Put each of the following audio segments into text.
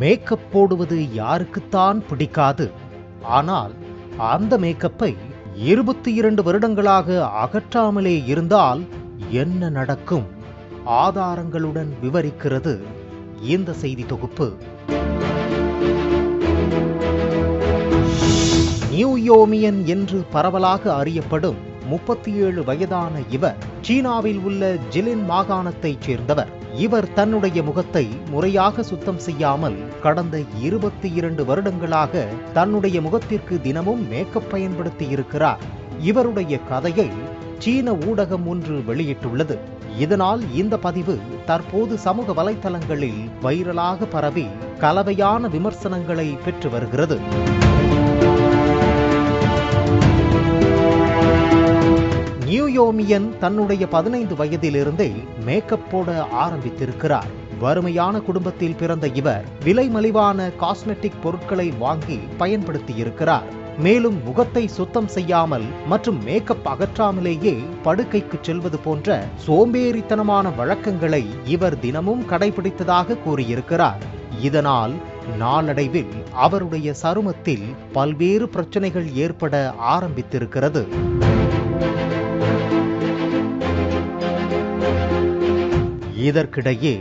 Makeup போடுவது யாருக்குத்தான் பிடிக்காது? ஆனால் அந்த மேக்கப்பை 22 வருடங்களாக அகற்றாமலே இருந்தால் என்ன நடக்கும்? ஆதாரங்களுடன் விவரிக்கிறது இந்த செய்தி தொகுப்பு. நியூயோமியன் என்று பரவலாக அறியப்படும் 37 வயதான இவர் சீனாவில் உள்ள ஜிலின் மாகாணத்தைச் சேர்ந்தவர். இவர் தன்னுடைய முகத்தை முறையாக சுத்தம் செய்யாமல் கடந்த 22 வருடங்களாக தன்னுடைய முகத்திற்கு தினமும் மேக்கப் பயன்படுத்தி இருக்கிறார். இவருடைய கதையை சீன ஊடகம் ஒன்று வெளியிட்டுள்ளது. இதனால் இந்த பதிவு தற்போது சமூக வலைத்தளங்களில் வைரலாக பரவி கலவையான விமர்சனங்களை பெற்று வருகிறது. நியூயோமியன் தன்னுடைய 15 வயதிலிருந்தே மேக்கப் போட ஆரம்பித்திருக்கிறார். வறுமையான குடும்பத்தில் பிறந்த இவர் விலை மலிவான காஸ்மெட்டிக் பொருட்களை வாங்கி பயன்படுத்தி இருக்கிறார். மேலும் முகத்தை சுத்தம் செய்யாமல் மற்றும் மேக்கப் அகற்றாமலேயே படுக்கைக்கு செல்வது போன்ற சோம்பேறித்தனமான வழக்கங்களை இவர் தினமும் கடைபிடித்ததாக கூறியிருக்கிறார். இதனால் நாளடைவில் அவருடைய சருமத்தில் பல்வேறு பிரச்சனைகள் ஏற்பட ஆரம்பித்திருக்கிறது. இதற்கிடையே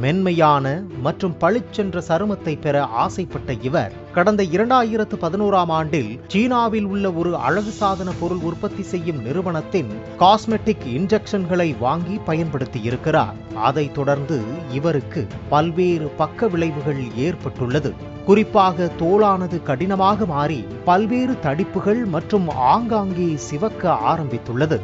மென்மையான மற்றும் பளிச்சென்ற சருமத்தை பெற ஆசைப்பட்ட இவர் கடந்த 2011ஆம் ஆண்டில் சீனாவில் உள்ள ஒரு அழகு சாதன பொருள் உற்பத்தி செய்யும் நிறுவனத்தின் காஸ்மெட்டிக் இன்ஜெக்ஷன்களை வாங்கி பயன்படுத்தி இருக்கிறார். அதைத் தொடர்ந்து இவருக்கு பல்வேறு பக்க விளைவுகள் ஏற்பட்டுள்ளது. குறிப்பாக தோலானது கடினமாக மாறி பல்வேறு தடிப்புகள் மற்றும் ஆங்காங்கே சிவக்க ஆரம்பித்துள்ளது.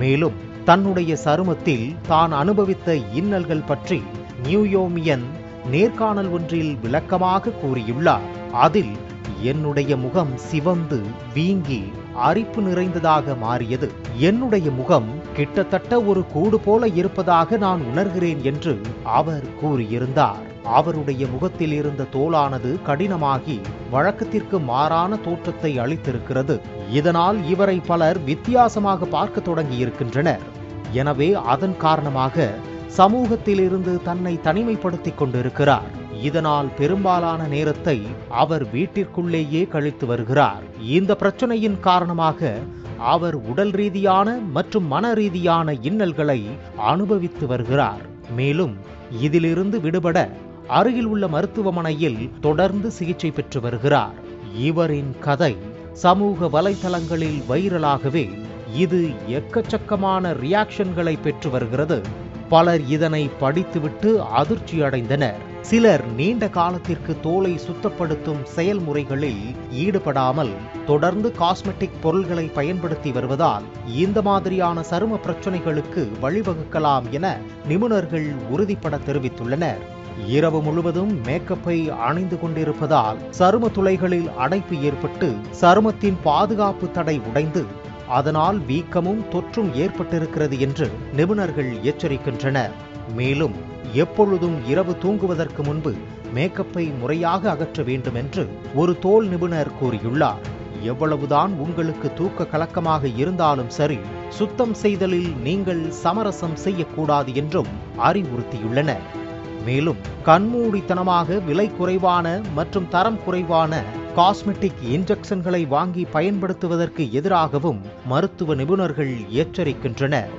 மேலும் தன்னுடைய சருமத்தில் தான் அனுபவித்த இன்னல்கள் பற்றி நியூயோமியன் நேர்காணல் ஒன்றில் விளக்கமாக கூறியுள்ளார். அதில் என்னுடைய முகம் சிவந்து வீங்கி அரிப்பு நிறைந்ததாக மாறியது. என்னுடைய முகம் கிட்டத்தட்ட ஒரு கூடு போல இருப்பதாக நான் உணர்கிறேன் என்று அவர் கூறியிருந்தார். அவருடைய முகத்தில் இருந்த தோலானது கடினமாகி வழக்கத்திற்கு மாறான தோற்றத்தை அளித்திருக்கிறது. இதனால் இவரை பலர் வித்தியாசமாக பார்க்க தொடங்கி இருக்கின்றனர். எனவே அதன் காரணமாக சமூகத்திலிருந்து தன்னை தனிமைப்படுத்திக் கொண்டிருக்கிறார். இதனால் பெரும்பாலான நேரத்தை அவர் வீட்டிற்குள்ளேயே கழித்து வருகிறார். இந்த பிரச்சனையின் காரணமாக அவர் உடல் ரீதியான மற்றும் மன ரீதியான இன்னல்களை அனுபவித்து வருகிறார். மேலும் இதிலிருந்து விடுபட அருகில் உள்ள மருத்துவமனையில் தொடர்ந்து சிகிச்சை பெற்று வருகிறார். இவரின் கதை சமூக வலைதளங்களில் வைரலாகவே இது எக்கச்சக்கமான ரியாக்ஷன்களை பெற்று வருகிறது. பலர் இதனை படித்துவிட்டு அதிர்ச்சி அடைந்தனர். சிலர் நீண்ட காலத்திற்கு தோலை சுத்தப்படுத்தும் செயல்முறைகளில் ஈடுபடாமல் தொடர்ந்து காஸ்மெட்டிக் பொருள்களை பயன்படுத்தி வருவதால் இந்த மாதிரியான சரும பிரச்சனைகளுக்கு வழிவகுக்கலாம் என நிபுணர்கள் உறுதிபட தெரிவித்துள்ளனர். இரவு முழுவதும் மேக்கப்பை அணிந்து கொண்டிருப்பதால் சரும துளைகளில் அடைப்பு ஏற்பட்டு சருமத்தின் பாதுகாப்பு தடை உடைந்து அதனால் வீக்கமும் தொற்றும் ஏற்பட்டிருக்கிறது என்று நிபுணர்கள் எச்சரிக்கின்றனர். மேலும் எப்பொழுதும் இரவு தூங்குவதற்கு முன்பு மேக்கப்பை முறையாக அகற்ற வேண்டும் என்று ஒரு தோல் நிபுணர் கூறியுள்ளார். எவ்வளவுதான் உங்களுக்கு தூக்க கலக்கமாக இருந்தாலும் சரி, சுத்தம் செய்தலில் நீங்கள் சமரசம் செய்யக்கூடாது என்றும் அறிவுறுத்தியுள்ளனர். மேலும் கண்மூடித்தனமாக விலை குறைவான மற்றும் தரம் குறைவான காஸ்மெட்டிக் இன்ஜெக்ஷன்களை வாங்கி பயன்படுத்துவதற்கு எதிராகவும் மருத்துவ நிபுணர்கள் எச்சரிக்கின்றனர்.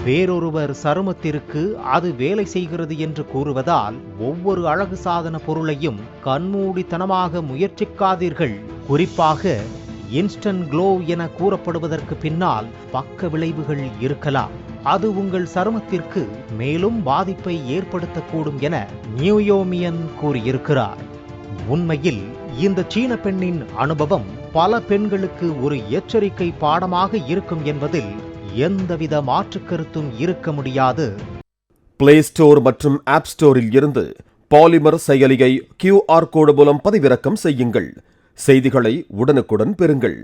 வேறொருவர் சருமத்திற்கு அது வேலை செய்கிறது என்று கூறுவதால் ஒவ்வொரு அழகு சாதன பொருளையும் கண்மூடித்தனமாக முயற்சிக்காதீர்கள். குறிப்பாக இன்ஸ்டன்ட் க்ளோ என கூறப்படுவதற்கு பின்னால் பக்க விளைவுகள் இருக்கலாம். அது உங்கள் சருமத்திற்கு மேலும் பாதிப்பை ஏற்படுத்தக்கூடும் என நியூயோமியன் கூறியிருக்கிறார். உண்மையில் இந்த சீன பெண்ணின் அனுபவம் பல பெண்களுக்கு ஒரு எச்சரிக்கை பாடமாக இருக்கும் என்பதில் எந்தவித மாற்று கருத்தும் இருக்க முடியாது. பிளே ஸ்டோர் மற்றும் ஆப் ஸ்டோரில் இருந்து பாலிமர் செயலியை QR கோடு மூலம் பதிவிறக்கம் செய்யுங்கள். செய்திகளை உடனுக்குடன் பெறுங்கள்.